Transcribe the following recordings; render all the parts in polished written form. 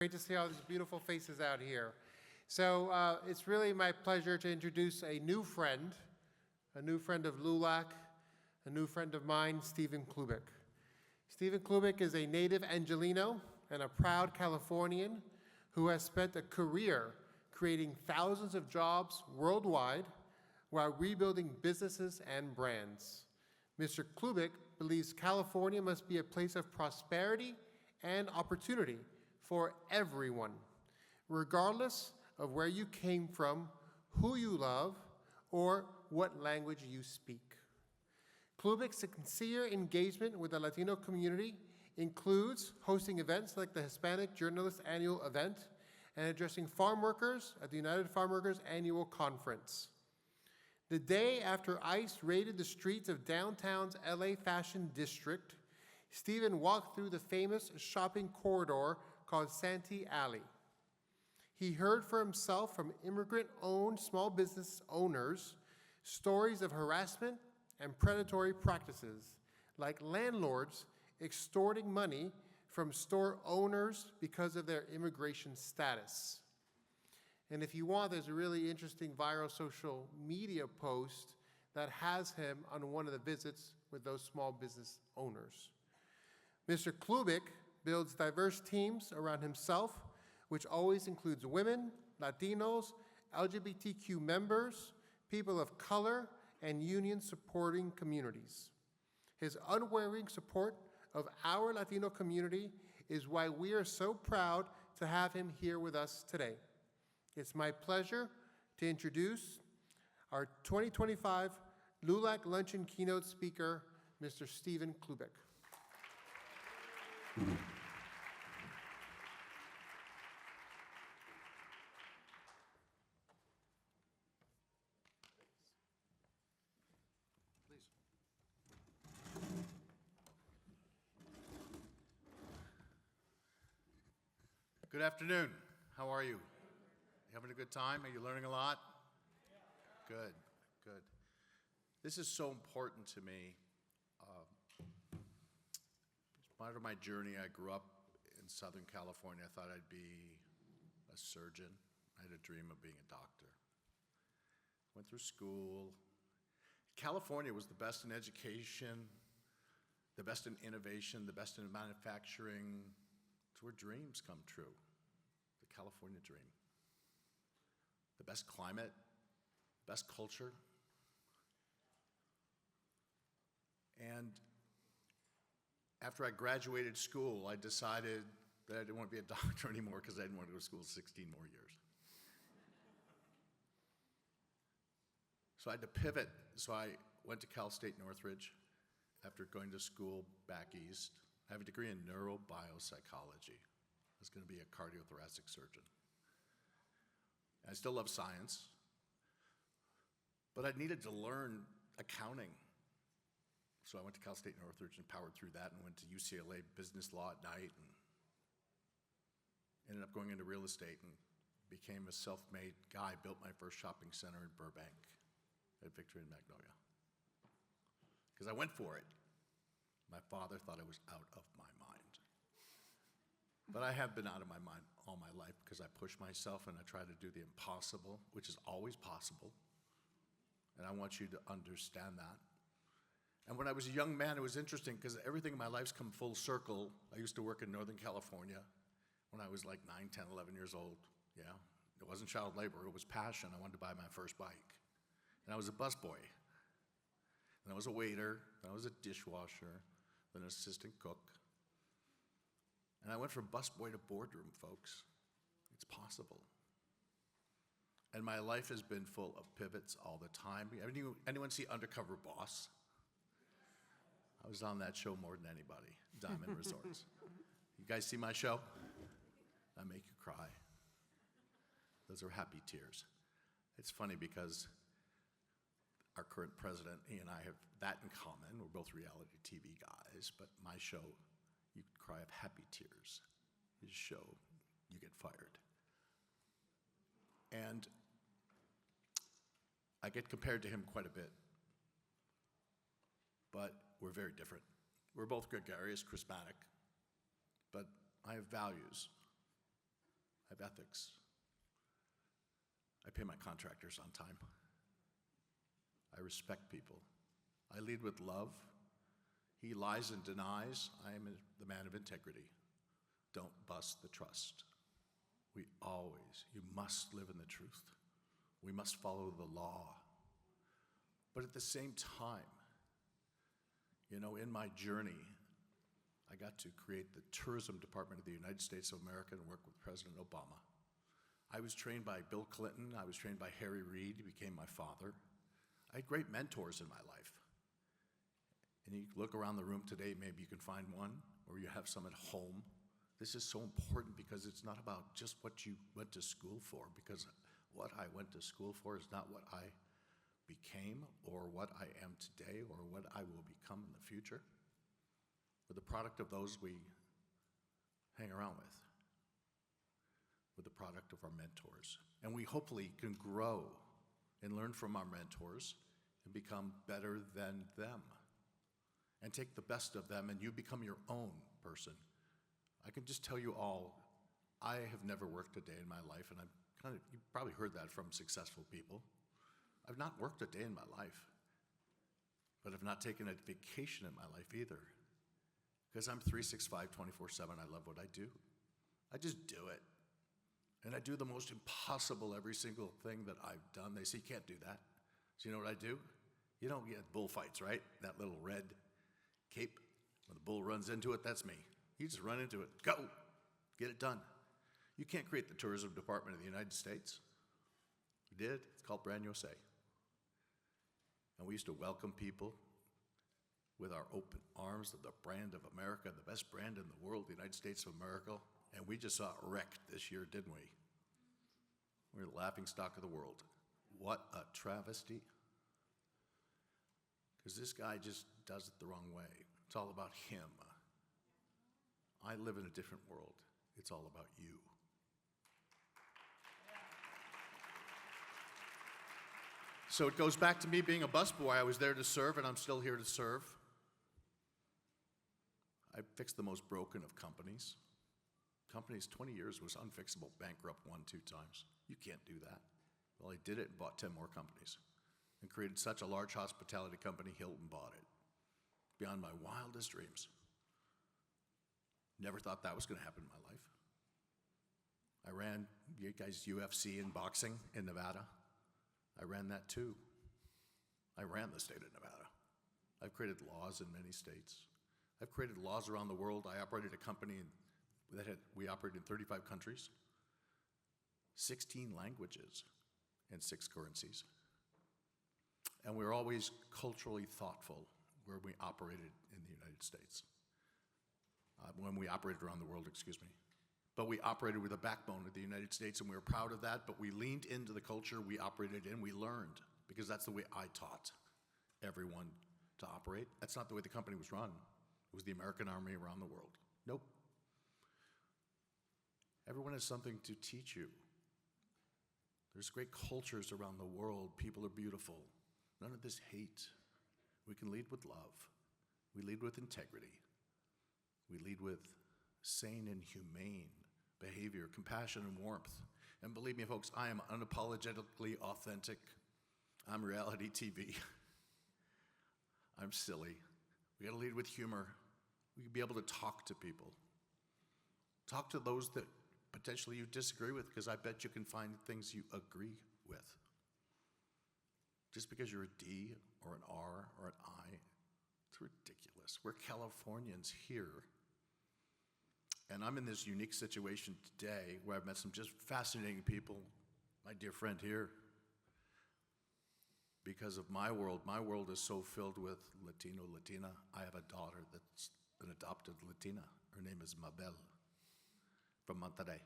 Great to see all these beautiful faces out here. So it's really my pleasure to introduce a new friend of LULAC, a new friend of mine, Stephen Cloobeck. Stephen Cloobeck is a native Angelino and a proud Californian who has spent a career creating thousands of jobs worldwide while rebuilding businesses and brands. Mr. Cloobeck believes California must be a place of prosperity and opportunity for everyone, regardless of where you came from, who you love, or what language you speak. Cloobeck's sincere engagement with the Latino community includes hosting events like the Hispanic Journalist Annual Event and addressing farm workers at the United Farm Workers Annual Conference. The day after ICE raided the streets of downtown's LA Fashion District, Stephen walked through the famous shopping corridor called Santee Alley. He heard for himself from immigrant-owned small business owners stories of harassment and predatory practices, like landlords extorting money from store owners because of their immigration status. And if you want, there's a really interesting viral social media post that has him on one of the visits with those small business owners. Mr. Cloobeck builds diverse teams around himself, which always includes women, Latinos, LGBTQ members, people of color, and union-supporting communities. His unwavering support of our Latino community is why we are so proud to have him here with us today. It's my pleasure to introduce our 2025 LULAC Luncheon keynote speaker, Mr. Stephen Cloobeck. Good afternoon. How are you? You having a good time? Are you learning a lot? Good, good. This is so important to me. As part of my journey, I grew up in Southern California. I thought I'd be a surgeon. I had a dream of being a doctor. Went through school. California was the best in education, the best in innovation, the best in manufacturing. It's where dreams come true. The California dream. The best climate, best culture. And after I graduated school, I decided that I didn't want to be a doctor anymore because I didn't want to go to school 16 more years. So I had to pivot. So I went to Cal State Northridge after going to school back east. I have a degree in neurobiopsychology. I was going to be a cardiothoracic surgeon. I still love science, but I needed to learn accounting. So I went to Cal State Northridge and powered through that and went to UCLA business law at night and ended up going into real estate and became a self-made guy, built my first shopping center in Burbank at Victory and Magnolia. Because I went for it. My father thought I was out of my mind. But I have been out of my mind all my life because I push myself and I try to do the impossible, which is always possible. And I want you to understand that. And when I was a young man, it was interesting because everything in my life's come full circle. I used to work in Northern California when I was like 9, 10, 11 years old. Yeah, it wasn't child labor, it was passion. I wanted to buy my first bike. And I was a busboy. And I was a waiter, then I was a dishwasher, then an assistant cook. And I went from busboy to boardroom, folks. It's possible. And my life has been full of pivots all the time. Anyone see Undercover Boss? I was on that show more than anybody, Diamond Resorts. You guys see my show? I make you cry. Those are happy tears. It's funny because our current president, he and I have that in common. We're both reality TV guys, but my show, you cry of happy tears. His show, you get fired. And I get compared to him quite a bit, but we're very different. We're both gregarious, charismatic, but I have values. have ethics. I pay my contractors on time. I respect people. I lead with love. He lies and denies. I am the man of integrity. Don't bust the trust. You must live in the truth. We must follow the law. But at the same time, in my journey, I got to create the tourism department of the United States of America and work with President Obama. I was trained by Bill Clinton. I was trained by Harry Reid. He became my father. I had great mentors in my life. And you look around the room today, maybe you can find one, or you have some at home. This is so important because it's not about just what you went to school for, because what I went to school for is not what I became or what I am today or what I will become in the future. We're the product of those we hang around with. We're the product of our mentors. And we hopefully can grow and learn from our mentors and become better than them. And take the best of them and you become your own person. I can just tell you all, I have never worked a day in my life, and you've probably heard that from successful people. I've not worked a day in my life, but I've not taken a vacation in my life either. Because I'm 365, 24/7, I love what I do. I just do it. And I do the most impossible every single thing that I've done. They say, you can't do that. So you know what I do? You don't get bullfights, right? That little red cape, when the bull runs into it, that's me. You just run into it, go, get it done. You can't create the tourism department of the United States. We did, it's called Brand USA. And we used to welcome people with our open arms of the brand of America, the best brand in the world, the United States of America. And we just saw it wrecked this year, didn't we? We're the laughingstock of the world. What a travesty. Because this guy just does it the wrong way. It's all about him. I live in a different world. It's all about you. So it goes back to me being a busboy. I was there to serve, and I'm still here to serve. I fixed the most broken of companies. Companies, 20 years was unfixable, bankrupt 1, 2 times. You can't do that. Well, I did it and bought 10 more companies and created such a large hospitality company, Hilton bought it. Beyond my wildest dreams. Never thought that was going to happen in my life. I ran, you guys, UFC and boxing in Nevada. I ran that too. I ran the state of Nevada. I've created laws in many states. I've created laws around the world. I operated a company we operated in 35 countries, 16 languages, and 6 currencies. And we were always culturally thoughtful where we operated in the United States. When we operated around the world, excuse me. But we operated with a backbone of the United States, and we were proud of that, but we leaned into the culture we operated in. We learned, because that's the way I taught everyone to operate. That's not the way the company was run. It was the American Army around the world. Nope. Everyone has something to teach you. There's great cultures around the world. People are beautiful. None of this hate. We can lead with love. We lead with integrity. We lead with sane and humane behavior, compassion and warmth. And believe me, folks, I am unapologetically authentic. I'm reality TV. I'm silly. We gotta lead with humor. We can be able to talk to people. Talk to those that potentially you disagree with, because I bet you can find things you agree with. Just because you're a D or an R or an I, it's ridiculous. We're Californians here. And I'm in this unique situation today where I've met some just fascinating people, my dear friend here, because of my world. My world is so filled with Latino, Latina. I have a daughter that's an adopted Latina. Her name is Mabel from Monterrey.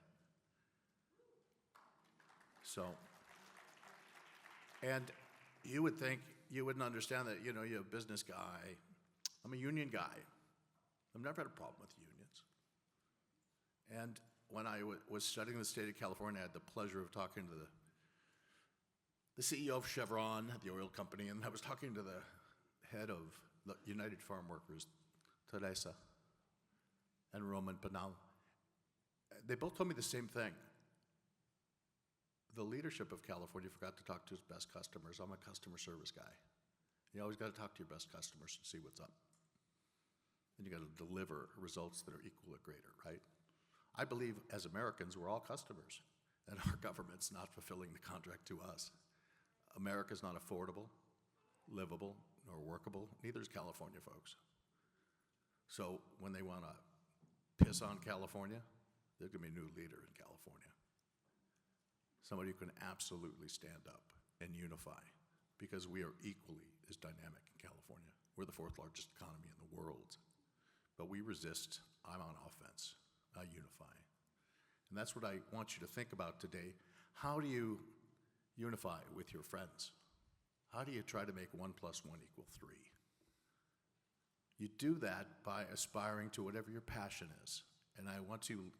So, and you would think, you wouldn't understand that, you're a business guy. I'm a union guy. I've never had a problem with unions. And when I was studying the state of California, I had the pleasure of talking to the CEO of Chevron, the oil company, and I was talking to the head of the United Farm Workers, Teresa and Roman Penal. They both told me the same thing. the leadership of California forgot to talk to its best customers. I'm a customer service guy. You always got to talk to your best customers and see what's up. And you got to deliver results that are equal or greater, right? I believe as Americans, we're all customers, and our government's not fulfilling the contract to us. America's not affordable, livable, nor workable. Neither is California, folks. So when they want to piss on California, there's going to be a new leader in California. Somebody who can absolutely stand up and unify, because we are equally as dynamic in California. We're the fourth largest economy in the world. But we resist. I'm on offense. I unify. And that's what I want you to think about today. How do you unify with your friends? How do you try to make 1 + 1 = 3? You do that by aspiring to whatever your passion is. And I want to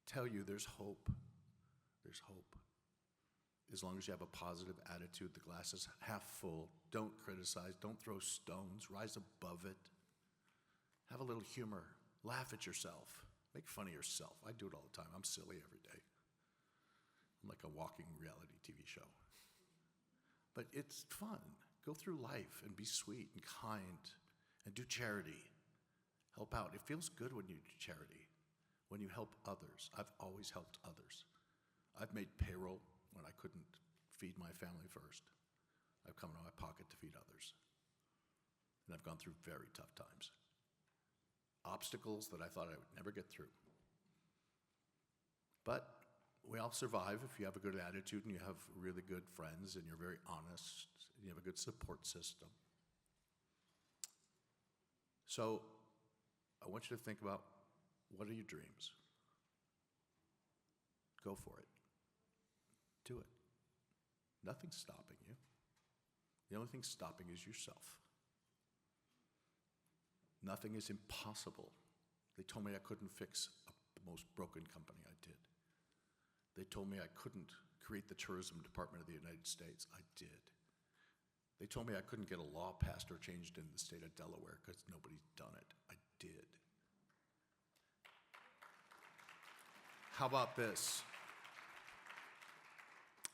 tell you there's hope. There's hope. As long as you have a positive attitude, the glass is half full. Don't criticize. Don't throw stones. Rise above it. Have a little humor. Laugh at yourself. Make fun of yourself. I do it all the time. I'm silly every day. I'm like a walking reality TV show. But it's fun. Go through life and be sweet and kind and do charity. Help out. It feels good when you do charity, when you help others. I've always helped others. I've made payroll when I couldn't feed my family first. I've come out of my pocket to feed others. And I've gone through very tough times. Obstacles that I thought I would never get through. But we all survive if you have a good attitude and you have really good friends and you're very honest and you have a good support system. So I want you to think about, what are your dreams? Go for it. Do it. Nothing's stopping you. The only thing stopping is yourself. Nothing is impossible. They told me I couldn't fix the most broken company. I did. They told me I couldn't create the tourism department of the United States. I did. They told me I couldn't get a law passed or changed in the state of Delaware because nobody's done it. I did. How about this?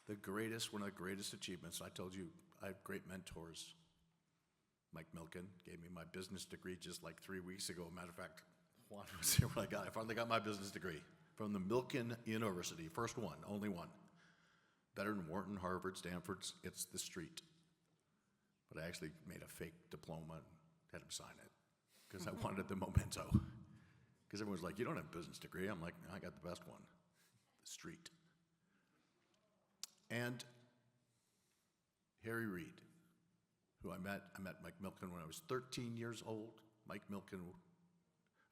One of the greatest achievements, I told you, I have great mentors. Mike Milken gave me my business degree just like 3 weeks ago. Matter of fact, Juan was here when I finally got my business degree from the Milken University. First one, only one. Better than Wharton, Harvard, Stanford's. It's the street. But I actually made a fake diploma and had him sign it because I wanted the memento. Because everyone's like, you don't have a business degree. I'm like, no, I got the best one, the street. And Harry Reid, who I met Mike Milken when I was 13 years old. Mike Milken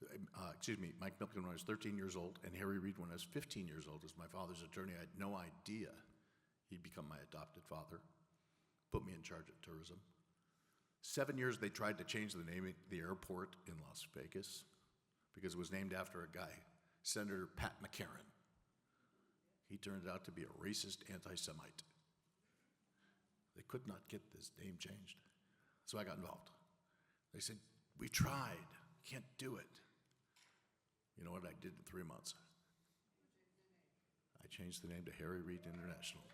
when I was 13 years old, and Harry Reid when I was 15 years old as my father's attorney. I had no idea he'd become my adopted father, put me in charge of tourism. 7 years they tried to change the name of the airport in Las Vegas because it was named after a guy, Senator Pat McCarran. He turned out to be a racist anti-Semite. They could not get this name changed. So I got involved. They said, we tried, can't do it. You know what I did in 3 months? I changed the name to Harry Reid International.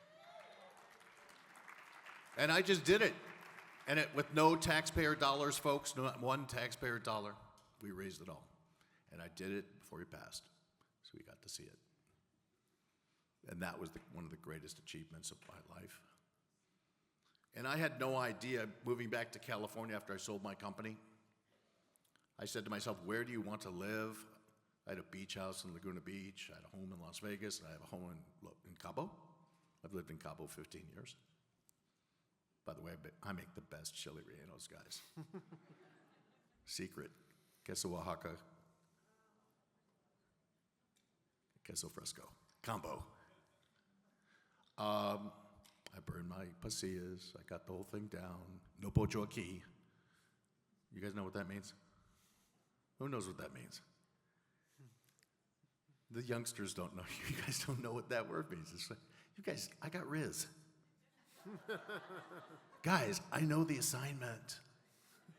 And I just did it. And with no taxpayer dollars, folks, not one taxpayer dollar, we raised it all. And I did it before he passed, so we got to see it. And that was one of the greatest achievements of my life. And I had no idea, moving back to California after I sold my company, I said to myself, where do you want to live? I had a beach house in Laguna Beach, I had a home in Las Vegas, and I have a home in Cabo. I've lived in Cabo 15 years. By the way, I make the best chili rellenos, guys. Secret. Queso Oaxaca. Queso Fresco. Combo. I burned my pasillas. I got the whole thing down. No pocho aquí. You guys know what that means? Who knows what that means? The youngsters don't know. You guys don't know what that word means. It's like, you guys, I got Riz. Guys, I know the assignment.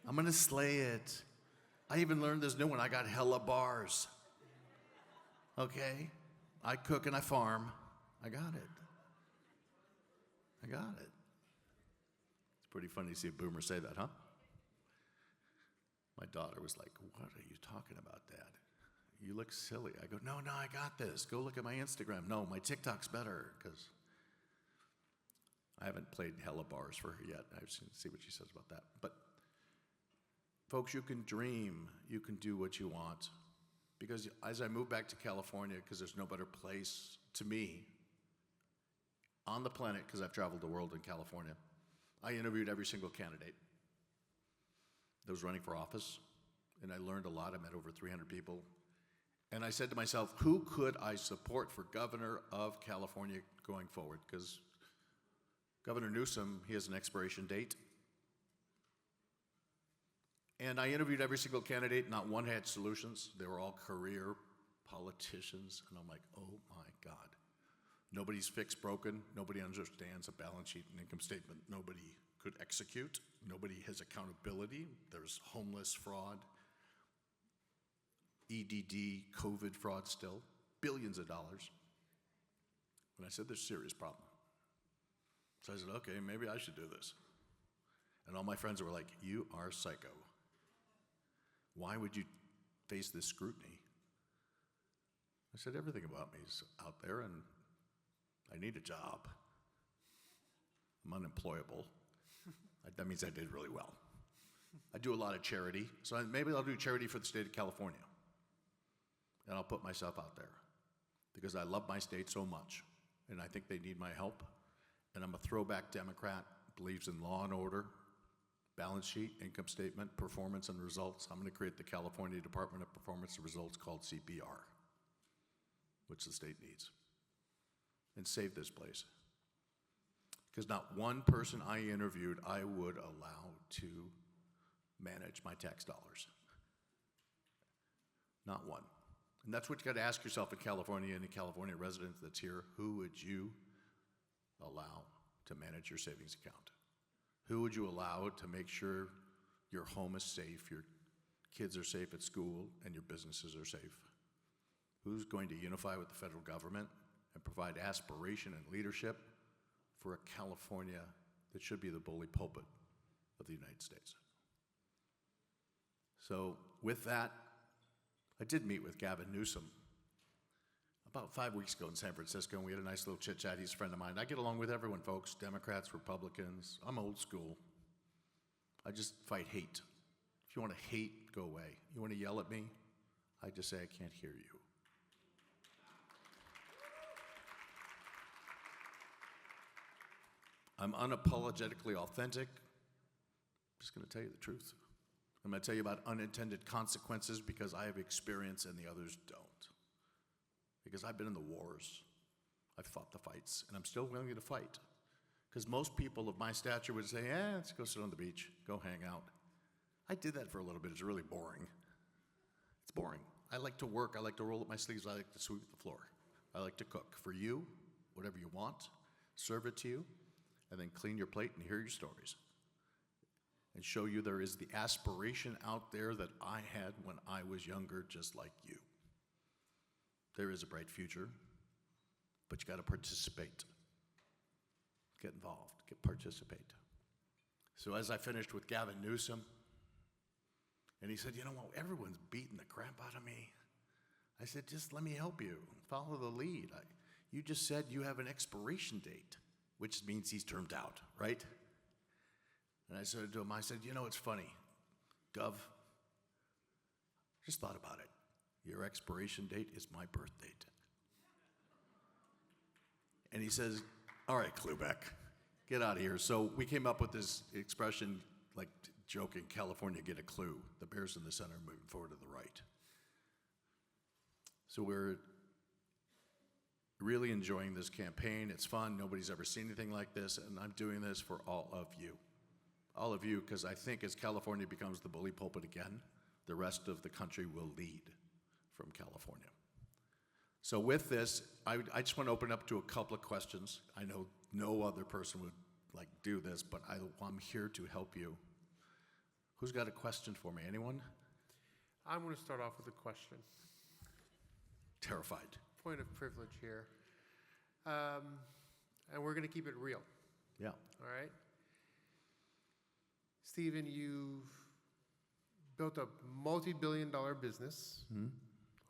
I'm going to slay it. I even learned this new one. I got hella bars. Okay? I cook and I farm. I got it. I got it. It's pretty funny to see a boomer say that, huh? My daughter was like, what are you talking about, Dad? You look silly. I go, no, I got this. Go look at my Instagram. No, my TikTok's better, because I haven't played hella bars for her yet. I just need to see what she says about that. But folks, you can dream. You can do what you want. Because as I moved back to California, because there's no better place to me on the planet, because I've traveled the world in California, I interviewed every single candidate that was running for office, and I learned a lot. I met over 300 people. And I said to myself, who could I support for governor of California going forward? Because Governor Newsom, he has an expiration date. And I interviewed every single candidate. Not one had solutions. They were all career politicians. And I'm like, oh my God. Nobody's fixed broken. Nobody understands a balance sheet and income statement. Nobody could execute. Nobody has accountability. There's homeless fraud, EDD, COVID fraud still, billions of dollars. And I said, there's a serious problem. So I said, okay, maybe I should do this. And all my friends were like, you are psycho. Why would you face this scrutiny? I said, everything about me is out there, and I need a job. I'm unemployable. That means I did really well. I do a lot of charity, so maybe I'll do charity for the state of California. And I'll put myself out there because I love my state so much, and I think they need my help. And I'm a throwback Democrat, believes in law and order, balance sheet, income statement, performance and results. I'm going to create the California Department of Performance and Results called CPR, which the state needs, and save this place. Because not one person I interviewed I would allow to manage my tax dollars. Not one. And that's what you got to ask yourself in California, any California resident that's here, who would you allow to manage your savings account? Who would you allow to make sure your home is safe, your kids are safe at school, and your businesses are safe? Who's going to unify with the federal government and provide aspiration and leadership for a California that should be the bully pulpit of the United States? So with that, I did meet with Gavin Newsom about 5 weeks ago in San Francisco, and we had a nice little chit-chat. He's a friend of mine. I get along with everyone, folks, Democrats, Republicans. I'm old school. I just fight hate. If you want to hate, go away. You want to yell at me, I just say I can't hear you. I'm unapologetically authentic. I'm just going to tell you the truth. I'm going to tell you about unintended consequences because I have experience and the others don't. Because I've been in the wars, I've fought the fights, and I'm still willing to fight. Because most people of my stature would say, let's go sit on the beach, go hang out. I did that for a little bit. It's really boring. It's boring. I like to work. I like to roll up my sleeves. I like to sweep the floor. I like to cook. For you, whatever you want, serve it to you, and then clean your plate and hear your stories. And show you there is the aspiration out there that I had when I was younger, just like you. There is a bright future, but you got to participate. Get involved, participate. So as I finished with Gavin Newsom, and he said, you know what, everyone's beating the crap out of me. I said, just let me help you, follow the lead. You just said you have an expiration date, which means he's termed out, right? And I said to him, you know, it's funny, Gov, just thought about it. Your expiration date is my birth date. And he says, all right, Cloobeck, get out of here. So we came up with this expression, like joking, California, get a clue. The bear's in the center, moving forward to the right. So we're really enjoying this campaign. It's fun. Nobody's ever seen anything like this, and I'm doing this for all of you. All of you, because I think as California becomes the bully pulpit again, the rest of the country will lead from California. So with this, I just want to open up to a couple of questions. I know no other person would like do this, but I'm here to help you. Who's got a question for me? Anyone? I'm going to start off with a question. Terrified. Point of privilege here. And we're going to keep it real. Yeah. All right? Stephen, you've built a multi-billion-dollar business,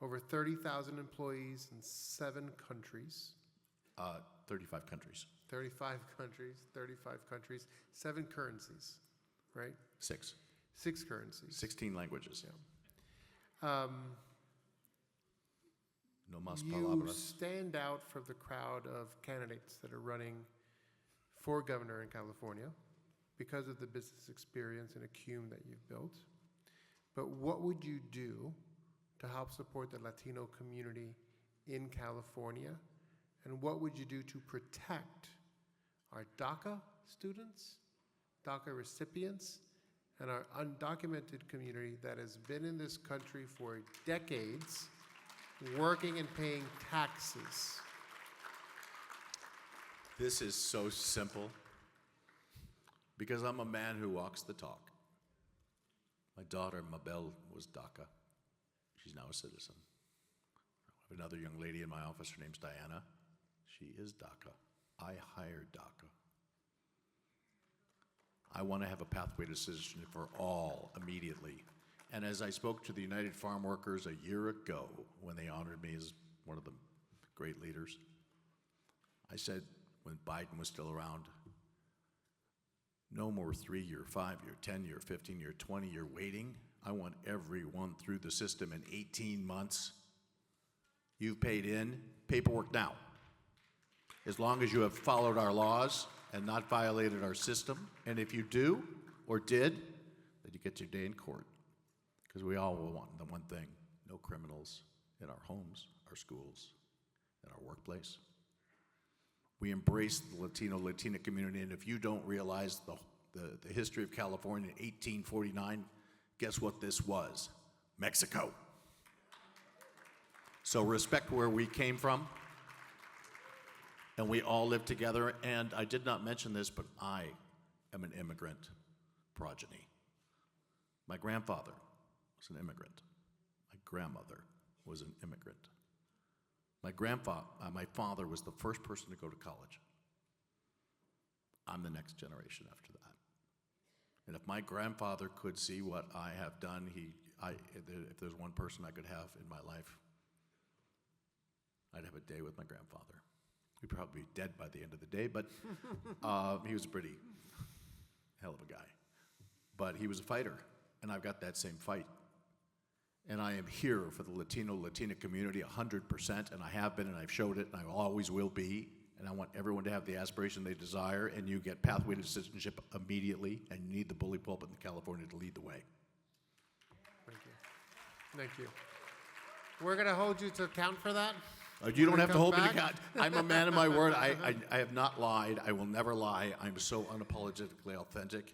over 30,000 employees in 7 countries. 35 countries. 35 countries, 7 currencies, right? 6. 6 currencies. 16 languages. No más You palabras. stand out from the crowd of candidates that are running for governor in California because of the business experience and acumen that you've built. But what would you do to help support the Latino community in California? And what would you do to protect our DACA students, DACA recipients, and our undocumented community that has been in this country for decades, working and paying taxes? This is so simple because I'm a man who walks the talk. My daughter, Mabel, was DACA. She's now a citizen. I have another young lady in my office. Her name's Diana. She is DACA. I hired DACA. I want to have a pathway to citizenship for all immediately. And as I spoke to the United Farm Workers a year ago when they honored me as one of the great leaders, I said, when Biden was still around, no more 3-year, 5-year, 10-year, 15-year, 20-year waiting. I want everyone through the system in 18 months. You've paid in, paperwork now. As long as you have followed our laws and not violated our system, and if you do or did, then you get your day in court. Because we all will want the one thing: no criminals in our homes, our schools, and our workplace. We embrace the Latina community, and if you don't realize the history of California in 1849, guess what this was? Mexico. So respect where we came from, and we all live together. And I did not mention this, but I am an immigrant progeny. My grandfather was an immigrant. My grandmother was an immigrant. My father was the first person to go to college. I'm the next generation after that. And if my grandfather could see what I have done, if there's one person I could have in my life, I'd have a day with my grandfather. He'd probably be dead by the end of the day, but he was a pretty hell of a guy. But he was a fighter, and I've got that same fight. And I am here for the Latina community 100%, and I have been, and I've showed it, and I always will be. And I want everyone to have the aspiration they desire, and you get pathway to citizenship immediately, and you need the bully pulpit in California to lead the way. Thank you. Thank you. We're going to hold you to account for that. You don't have to hold me to back? account. I'm a man of my word. I have not lied. I will never lie. I'm so unapologetically authentic.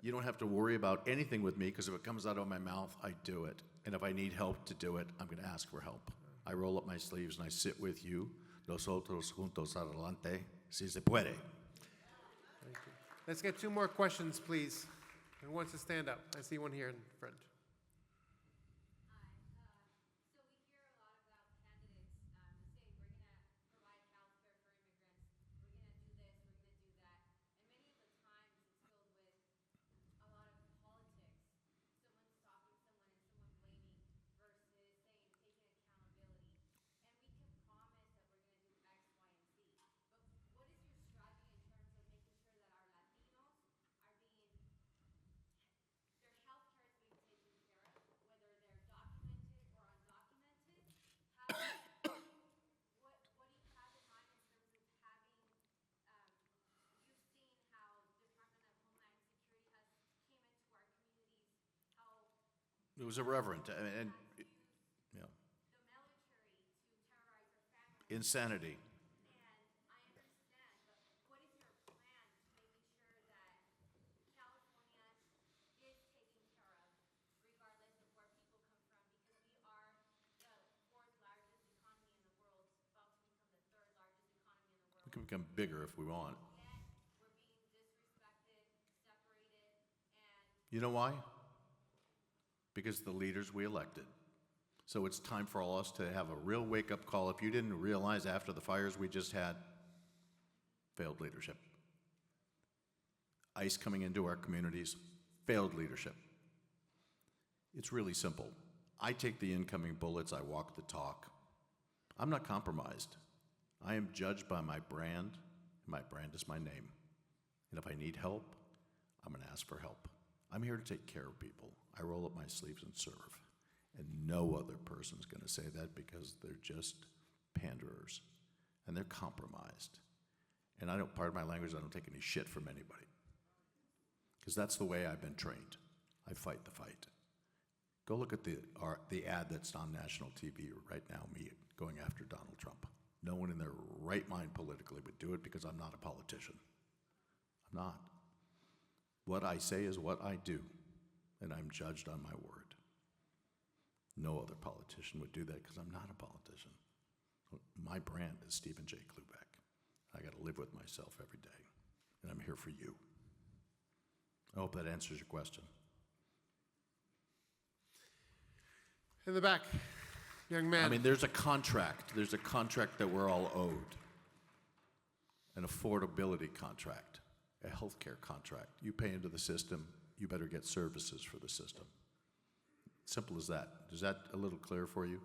You don't have to worry about anything with me, because if it comes out of my mouth, I do it. And if I need help to do it, I'm going to ask for help. I roll up my sleeves and I sit with you. Nosotros juntos adelante, si se puede. Thank you. Let's get 2 more questions, please. Who wants to stand up? I see one here in front. It was irreverent, and yeah. Insanity. We can become bigger if we want. You know why? Because the leaders we elected. So it's time for all us to have a real wake-up call. If you didn't realize after the fires we just had, failed leadership. ICE coming into our communities, failed leadership. It's really simple. I take the incoming bullets, I walk the talk. I'm not compromised. I am judged by my brand, and my brand is my name. And if I need help, I'm gonna ask for help. I'm here to take care of people. I roll up my sleeves and serve. And no other person's gonna say that because they're just panderers and they're compromised. And I don't, pardon my language, I don't take any shit from anybody. Because that's the way I've been trained. I fight the fight. Go look at the ad that's on national TV right now, me going after Donald Trump. No one in their right mind politically would do it because I'm not a politician. I'm not. What I say is what I do, and I'm judged on my word. No other politician would do that because I'm not a politician. My brand is Stephen J. Cloobeck. I got to live with myself every day, and I'm here for you. I hope that answers your question. In the back, young man. I mean, there's a contract. There's a contract that we're all owed. An affordability contract, a healthcare contract. You pay into the system, you better get services for the system. Simple as that. Is that a little clear for you?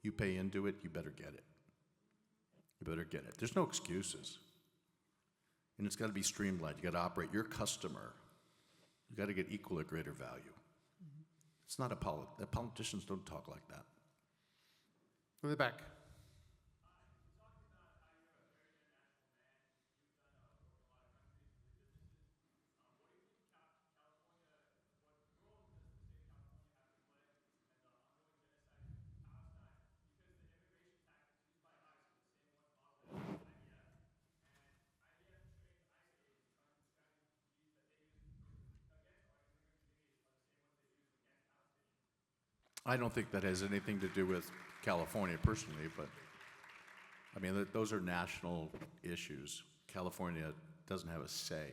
You pay into it, you better get it. You better get it. There's no excuses. And it's got to be streamlined. You got to operate your customer. You got to get equal or greater value. It's not the politicians don't talk like that. In the back. I don't think that has anything to do with California personally, but I mean, those are national issues. California doesn't have a say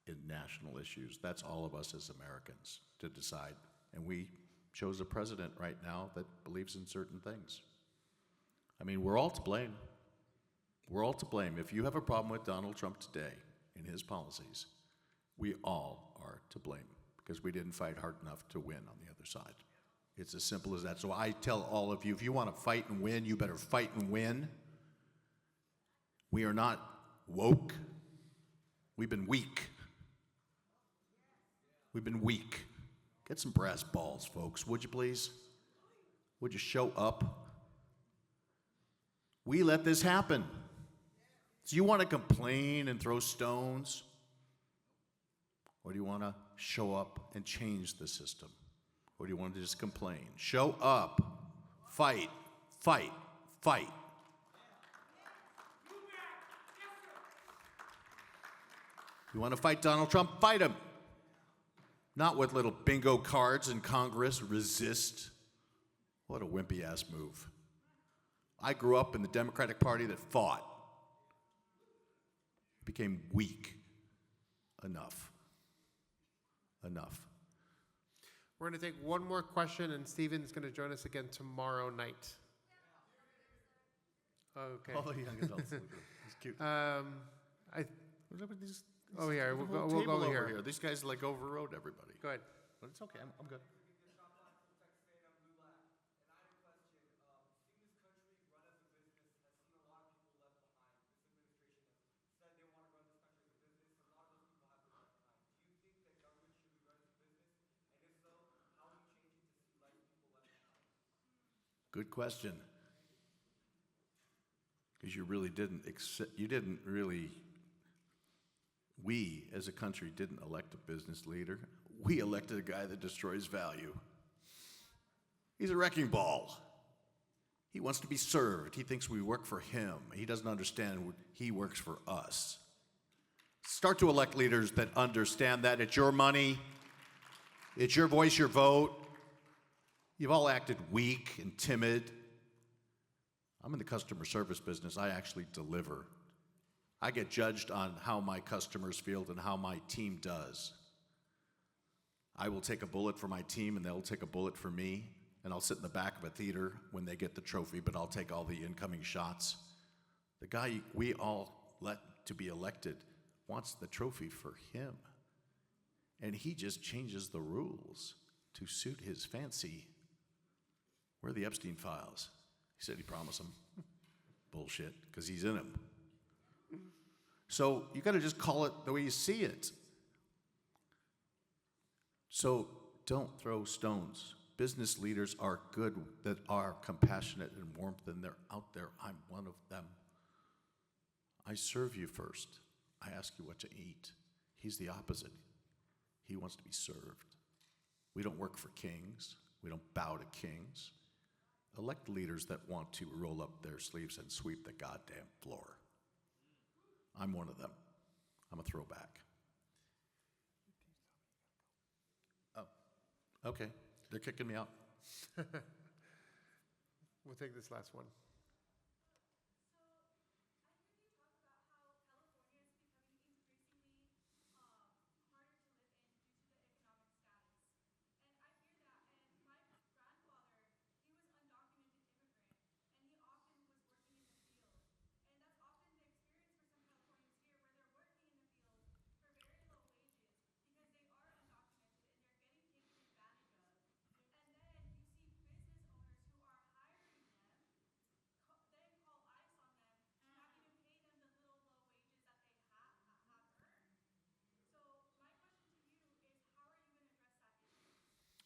in national issues. That's all of us as Americans to decide. And we chose a president right now that believes in certain things. I mean, we're all to blame. We're all to blame. If you have a problem with Donald Trump today and his policies, we all are to blame because we didn't fight hard enough to win on the other side. It's as simple as that. So I tell all of you, if you want to fight and win, you better fight and win. We are not woke. We've been weak. We've been weak. Get some brass balls, folks, would you please? Would you show up? We let this happen. So you want to complain and throw stones? Or do you want to show up and change the system? Or do you want to just complain? Show up. Fight. Fight. Fight. You want to fight Donald Trump? Fight him. Not with little bingo cards in Congress. Resist. What a wimpy-ass move. I grew up in the Democratic Party that fought. Became weak. Enough. Enough. We're going to take one more question, and Stephen's going to join us again tomorrow night. Okay. All the young adults. It's cute. Yeah, we'll go over here. These guys like overrode everybody. Go ahead. But it's okay. I'm good. Good question. Because you really didn't we as a country didn't elect a business leader. We elected a guy that destroys value. He's a wrecking ball. He wants to be served. He thinks we work for him. He doesn't understand he works for us. Start to elect leaders that understand that it's your money, it's your voice, your vote. You've all acted weak and timid. I'm in the customer service business. I actually deliver. I get judged on how my customers feel and how my team does. I will take a bullet for my team and they'll take a bullet for me, and I'll sit in the back of a theater when they get the trophy, but I'll take all the incoming shots. The guy we all let to be elected wants the trophy for him. And he just changes the rules to suit his fancy. Where are the Epstein files? He said he promised them. Bullshit, because he's in them. So you got to just call it the way you see it. So don't throw stones. Business leaders are good, that are compassionate and warmth, and they're out there. I'm one of them. I serve you first. I ask you what to eat. He's the opposite. He wants to be served. We don't work for kings. We don't bow to kings. Elect leaders that want to roll up their sleeves and sweep the goddamn floor. I'm one of them. I'm a throwback. Oh, okay. They're kicking me out. We'll take this last one.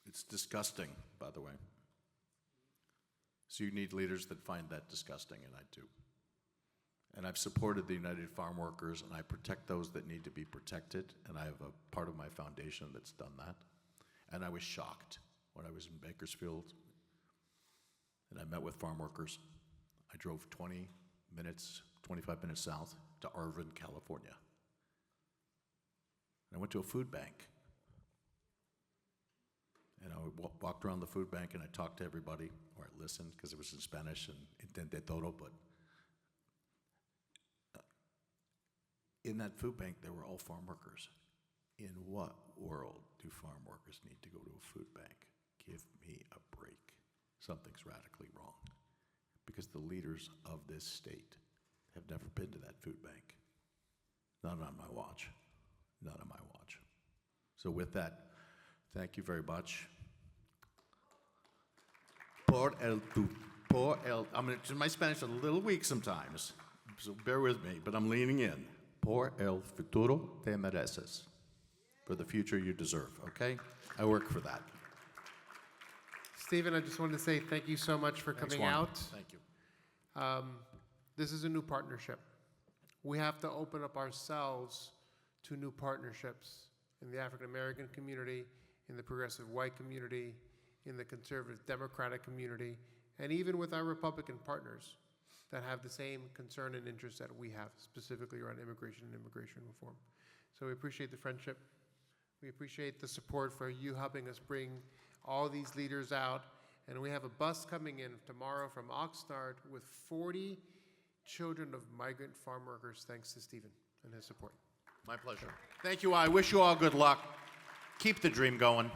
It's disgusting, by the way. So you need leaders that find that disgusting, and I do. And I've supported the United Farm Workers, and I protect those that need to be protected, and I have a part of my foundation that's done that. And I was shocked when I was in Bakersfield, and I met with farm workers. I drove 25 minutes south to Arvin, California. And I went to a food bank. And I walked around the food bank and I talked to everybody, or I listened because it was in Spanish and entendé todo, but in that food bank, they were all farm workers. In what world do farm workers need to go to a food bank? Give me a break. Something's radically wrong. Because the leaders of this state have never been to that food bank. Not on my watch. Not on my watch. So with that, thank you very much. My Spanish is a little weak sometimes, so bear with me, but I'm leaning in. Por el futuro te mereces. For the future you deserve, okay? I work for that. Stephen, I just wanted to say thank you so much for coming Juan. out. Thank you. This is a new partnership. We have to open up ourselves to new partnerships in the African American community, in the progressive white community, in the conservative Democratic community, and even with our Republican partners that have the same concern and interest that we have, specifically around immigration and immigration reform. So we appreciate the friendship. We appreciate the support for you helping us bring all these leaders out. And we have a bus coming in tomorrow from Oxnard with 40 children of migrant farm workers, thanks to Stephen and his support. My pleasure. Thank you. I wish you all good luck. Keep the dream going.